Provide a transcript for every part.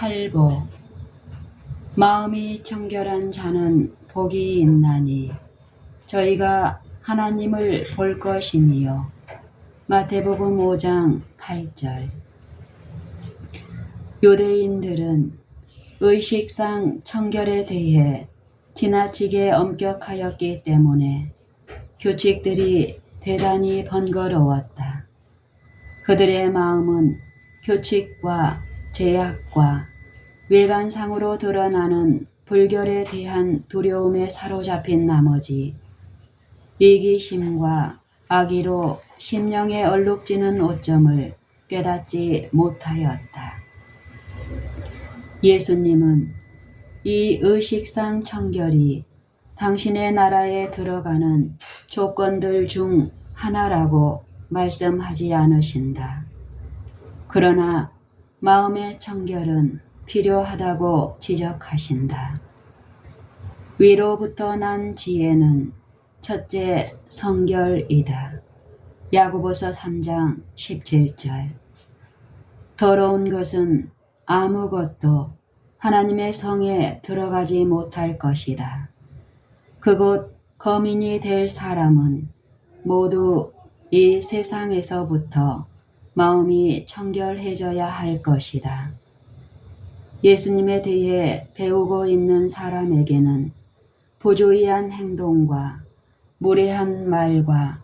팔보 마음이 청결한 자는 복이 있나니 저희가 하나님을 볼 것이니요. 마태복음 5장 8절. 유대인들은 의식상 청결에 대해 지나치게 엄격하였기 때문에 규칙들이 대단히 번거로웠다. 그들의 마음은 규칙과 제약과 외관상으로 드러나는 불결에 대한 두려움에 사로잡힌 나머지 이기심과 악의로 심령에 얼룩지는 오점을 깨닫지 못하였다. 예수님은 이 의식상 청결이 당신의 나라에 들어가는 조건들 중 하나라고 말씀하지 않으신다. 그러나 마음의 청결은 필요하다고 지적하신다. 위로부터 난 지혜는 첫째 성결이다. 야고보서 3장 17절. 더러운 것은 아무것도 하나님의 성에 들어가지 못할 것이다. 그곳 거민이 될 사람은 모두 이 세상에서부터 마음이 청결해져야 할 것이다. 예수님에 대해 배우고 있는 사람에게는 부주의한 행동과 무례한 말과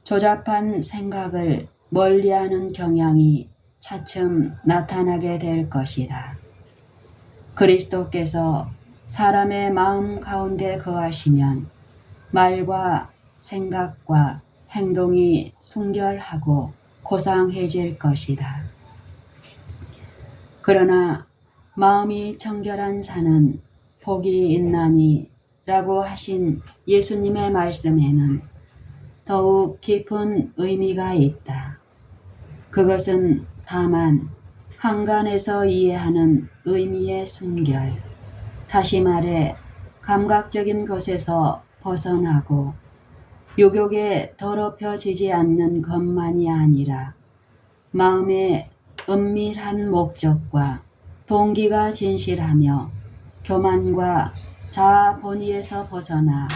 조잡한 생각을 멀리하는 경향이 차츰 나타나게 될 것이다. 그리스도께서 사람의 마음 가운데 거하시면 말과 생각과 행동이 순결하고 고상해질 것이다. 그러나 마음이 청결한 자는 복이 있나니 라고 하신 예수님의 말씀에는 더욱 깊은 의미가 있다. 그것은 다만 한간에서 이해하는 의미의 순결, 다시 말해 감각적인 것에서 벗어나고 유욕에 더럽혀지지 않는 것만이 아니라 마음의 은밀한 목적과 동기가 진실하며 교만과 자아 본의에서 벗어나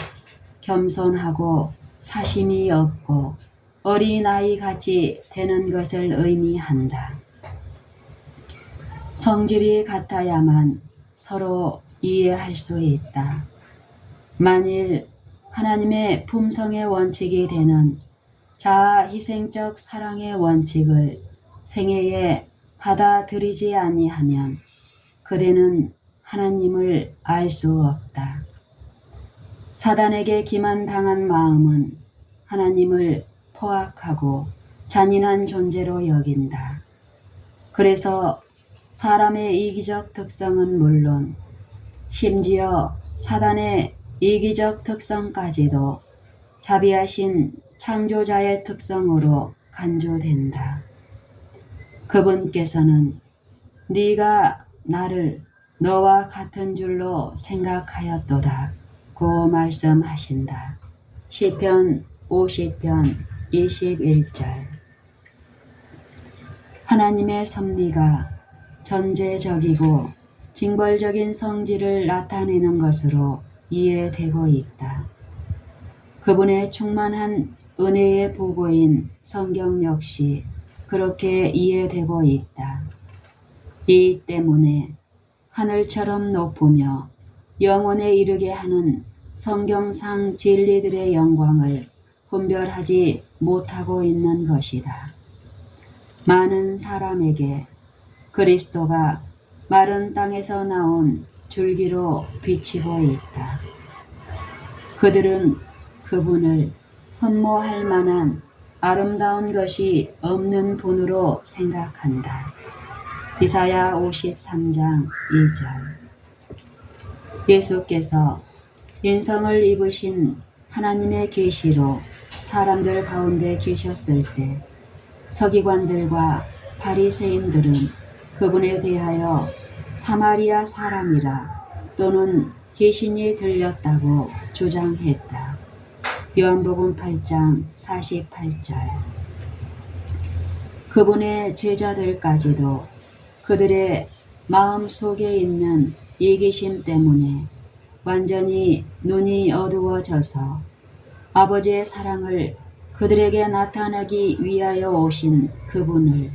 겸손하고 사심이 없고 어린아이같이 되는 것을 의미한다. 성질이 같아야만 서로 이해할 수 있다. 만일 하나님의 품성의 원칙이 되는 자아 희생적 사랑의 원칙을 생애에 받아들이지 아니하면 그대는 하나님을 알 수 없다. 사단에게 기만당한 마음은 하나님을 포악하고 잔인한 존재로 여긴다. 그래서 사람의 이기적 특성은 물론 심지어 사단의 이기적 특성까지도 자비하신 창조자의 특성으로 간주된다. 그분께서는 네가 나를 너와 같은 줄로 생각하였도다 고 말씀하신다. 시편 50편 21절. 하나님의 섭리가 전제적이고 징벌적인 성질을 나타내는 것으로 이해되고 있다. 그분의 충만한 은혜의 보고인 성경 역시 그렇게 이해되고 있다. 이 때문에 하늘처럼 높으며 영원에 이르게 하는 성경상 진리들의 영광을 분별하지 못하고 있는 것이다. 많은 사람에게 그리스도가 마른 땅에서 나온 줄기로 비치고 있다. 그들은 그분을 흠모할 만한 아름다운 것이 없는 분으로 생각한다. 이사야 53장 2절. 예수께서 인성을 입으신 하나님의 계시로 사람들 가운데 계셨을 때 서기관들과 바리새인들은 그분에 대하여 사마리아 사람이라 또는 귀신이 들렸다고 주장했다. 요한복음 8장 48절. 그분의 제자들까지도 그들의 마음 속에 있는 이기심 때문에 완전히 눈이 어두워져서 아버지의 사랑을 그들에게 나타내기 위하여 오신 그분을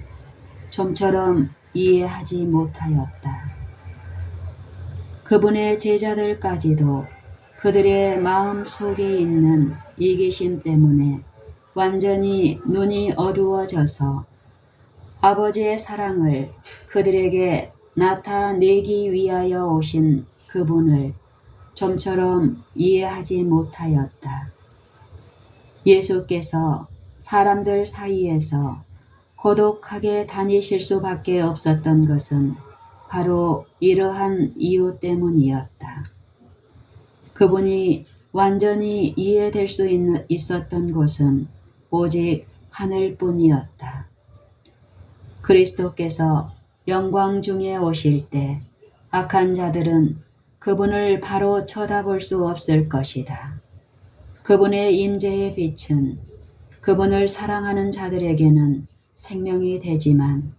좀처럼 이해하지 못하였다. 그분의 제자들까지도 그들의 마음 속에 있는 이기심 때문에 완전히 눈이 어두워져서 아버지의 사랑을 그들에게 나타내기 위하여 오신 그분을 좀처럼 이해하지 못하였다. 예수께서 사람들 사이에서 고독하게 다니실 수밖에 없었던 것은 바로 이러한 이유 때문이었다. 그분이 완전히 이해될 수 있었던 곳은 오직 하늘뿐이었다. 그리스도께서 영광 중에 오실 때 악한 자들은 그분을 바로 쳐다볼 수 없을 것이다. 그분의 임재의 빛은 그분을 사랑하는 자들에게는 생명이 되지만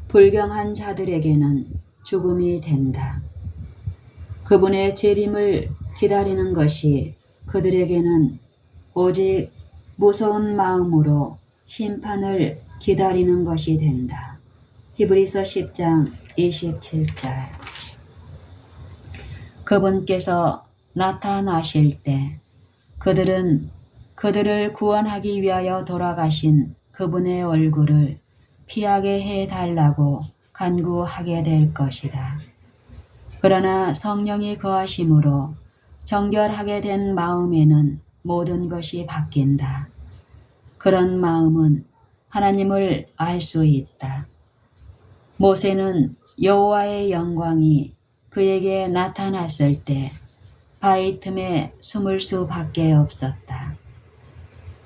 불경한 자들에게는 죽음이 된다. 그분의 재림을 기다리는 것이 그들에게는 오직 무서운 마음으로 심판을 기다리는 것이 된다. 히브리서 10장 27절. 그분께서 나타나실 때 그들은 그들을 구원하기 위하여 돌아가신 그분의 얼굴을 피하게 해달라고 간구하게 될 것이다. 그러나 성령이 거하심으로 정결하게 된 마음에는 모든 것이 바뀐다. 그런 마음은 하나님을 알 수 있다. 모세는 여호와의 영광이 그에게 나타났을 때 바위 틈에 숨을 수밖에 없었다.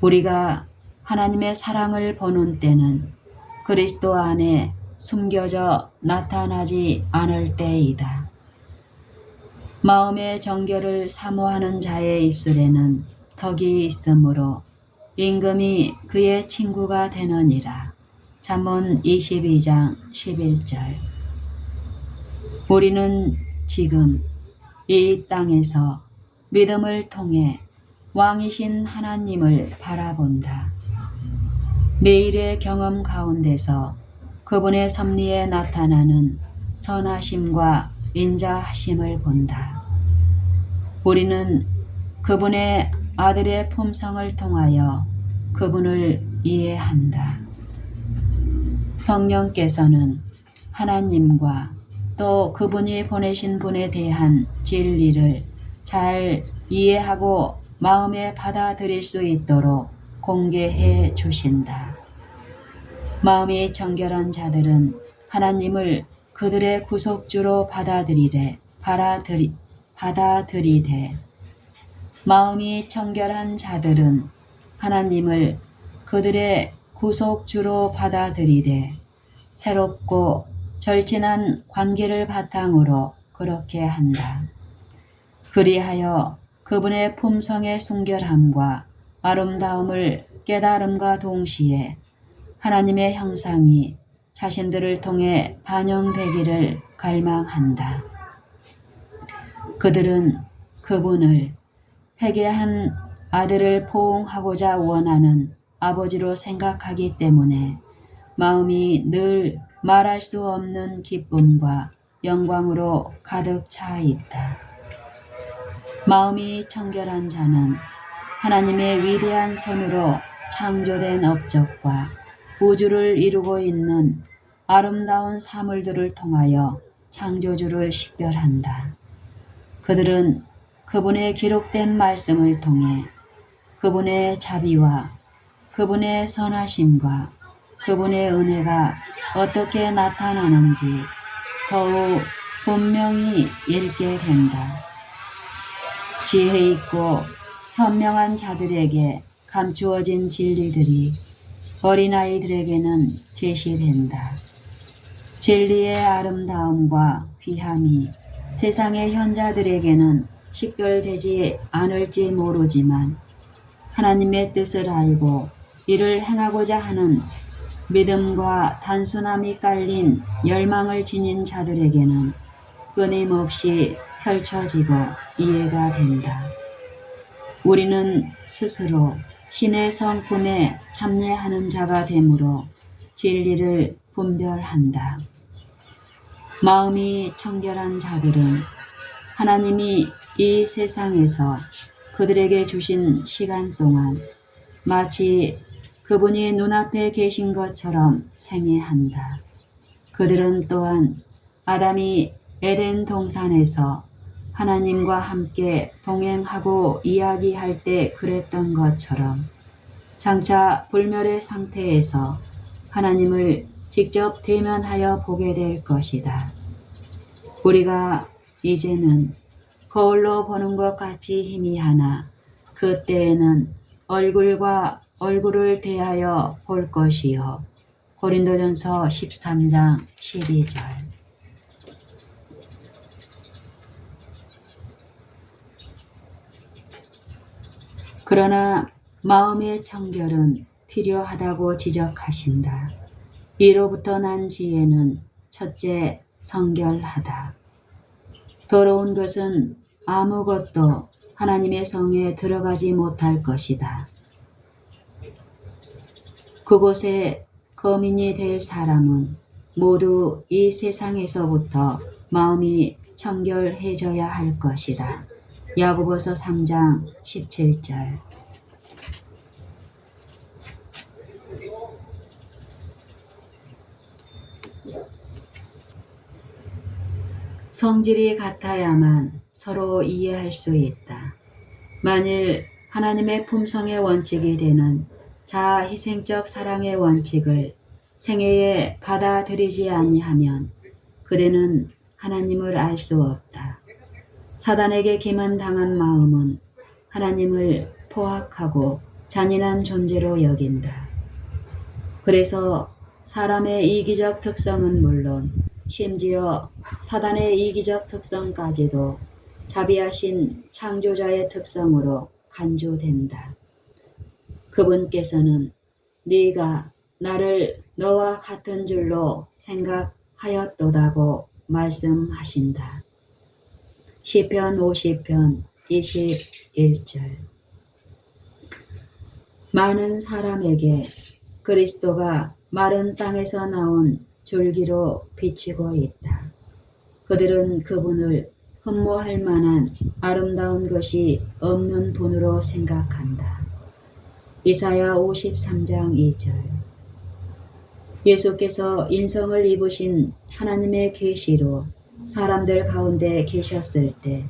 우리가 하나님의 사랑을 보는 때는 그리스도 안에 숨겨져 나타나지 않을 때이다. 마음의 정결을 사모하는 자의 입술에는 덕이 있으므로 임금이 그의 친구가 되느니라. 잠언 22장 11절. 우리는 지금 이 땅에서 믿음을 통해 왕이신 하나님을 바라본다. 매일의 경험 가운데서 그분의 섭리에 나타나는 선하심과 인자하심을 본다. 우리는 그분의 아들의 품성을 통하여 그분을 이해한다. 성령께서는 하나님과 또 그분이 보내신 분에 대한 진리를 잘 이해하고 마음에 받아들일 수 있도록 공개해 주신다. 마음이 정결한 자들은 하나님을 그들의 구속주로 받아들이되 마음이 정결한 자들은 하나님을 그들의 구속주로 받아들이되 새롭고 절친한 관계를 바탕으로 그렇게 한다. 그리하여 그분의 품성의 순결함과 아름다움을 깨달음과 동시에 하나님의 형상이 자신들을 통해 반영되기를 갈망한다. 그들은 그분을 회개한 아들을 포옹하고자 원하는 아버지로 생각하기 때문에 마음이 늘 말할 수 없는 기쁨과 영광으로 가득 차 있다. 마음이 청결한 자는 하나님의 위대한 손으로 창조된 업적과 우주를 이루고 있는 아름다운 사물들을 통하여 창조주를 식별한다. 그들은 그분의 기록된 말씀을 통해 그분의 자비와 그분의 선하심과 그분의 은혜가 어떻게 나타나는지 더욱 분명히 읽게 된다. 지혜 있고 현명한 자들에게 감추어진 진리들이 어린아이들에게는 계시된다. 진리의 아름다움과 귀함이 세상의 현자들에게는 식별되지 않을지 모르지만 하나님의 뜻을 알고 이를 행하고자 하는 믿음과 단순함이 깔린 열망을 지닌 자들에게는 끊임없이 펼쳐지고 이해가 된다. 우리는 스스로 신의 성품에 참여하는 자가 되므로 진리를 분별한다. 마음이 청결한 자들은 하나님이 이 세상에서 그들에게 주신 시간 동안 마치 그분이 눈앞에 계신 것처럼 생애한다. 그들은 또한 아담이 에덴 동산에서 하나님과 함께 동행하고 이야기할 때 그랬던 것처럼 장차 불멸의 상태에서 하나님을 직접 대면하여 보게 될 것이다. 우리가 이제는 거울로 보는 것 같이 희미하나 그때에는 얼굴과 얼굴을 대하여 볼 것이요. 고린도전서 13장 12절. 그러나 마음의 청결은 필요하다고 지적하신다. 이로부터 난 지혜는 첫째, 성결하다. 더러운 것은 아무것도 하나님의 성에 들어가지 못할 것이다. 그곳에 거민이 될 사람은 모두 이 세상에서부터 마음이 청결해져야 할 것이다. 야고보서 3장 17절. 성질이 같아야만 서로 이해할 수 있다. 만일 하나님의 품성의 원칙이 되는 자아희생적 사랑의 원칙을 생애에 받아들이지 아니하면 그대는 하나님을 알 수 없다. 사단에게 기만당한 마음은 하나님을 포악하고 잔인한 존재로 여긴다. 그래서 사람의 이기적 특성은 물론 심지어 사단의 이기적 특성까지도 자비하신 창조자의 특성으로 간주된다. 그분께서는 네가 나를 너와 같은 줄로 생각하였도다고 말씀하신다. 시편 50편 21절. 많은 사람에게 그리스도가 마른 땅에서 나온 줄기로 비치고 있다. 그들은 그분을 흠모할 만한 아름다운 것이 없는 분으로 생각한다. 이사야 53장 2절. 예수께서 인성을 입으신 하나님의 계시로 사람들 가운데 계셨을 때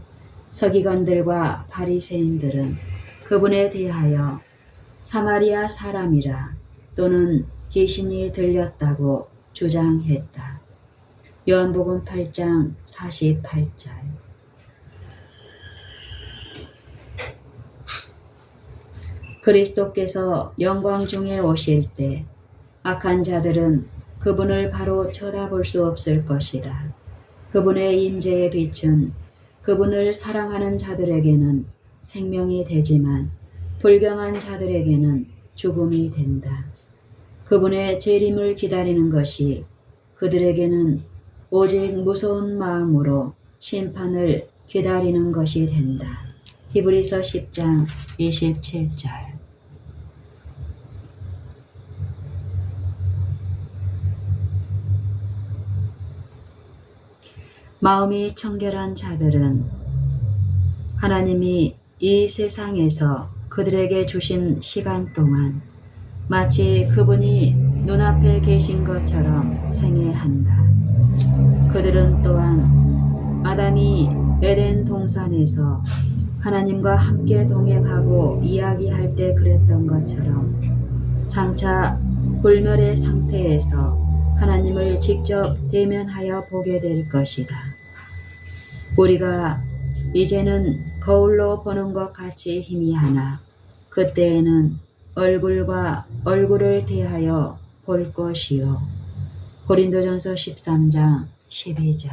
서기관들과 바리새인들은 그분에 대하여 사마리아 사람이라 또는 귀신이 들렸다고 주장했다. 요한복음 8장 48절. 그리스도께서 영광 중에 오실 때 악한 자들은 그분을 바로 쳐다볼 수 없을 것이다. 그분의 임재의 빛은 그분을 사랑하는 자들에게는 생명이 되지만 불경한 자들에게는 죽음이 된다. 그분의 재림을 기다리는 것이 그들에게는 오직 무서운 마음으로 심판을 기다리는 것이 된다. 히브리서 10장 27절. 마음이 청결한 자들은 하나님이 이 세상에서 그들에게 주신 시간 동안 마치 그분이 눈앞에 계신 것처럼 생애한다. 그들은 또한 아담이 에덴 동산에서 하나님과 함께 동행하고 이야기할 때 그랬던 것처럼 장차 불멸의 상태에서 하나님을 직접 대면하여 보게 될 것이다. 우리가 이제는 거울로 보는 것 같이 희미하나 그때에는 얼굴과 얼굴을 대하여 볼 것이요. 고린도전서 13장 12절.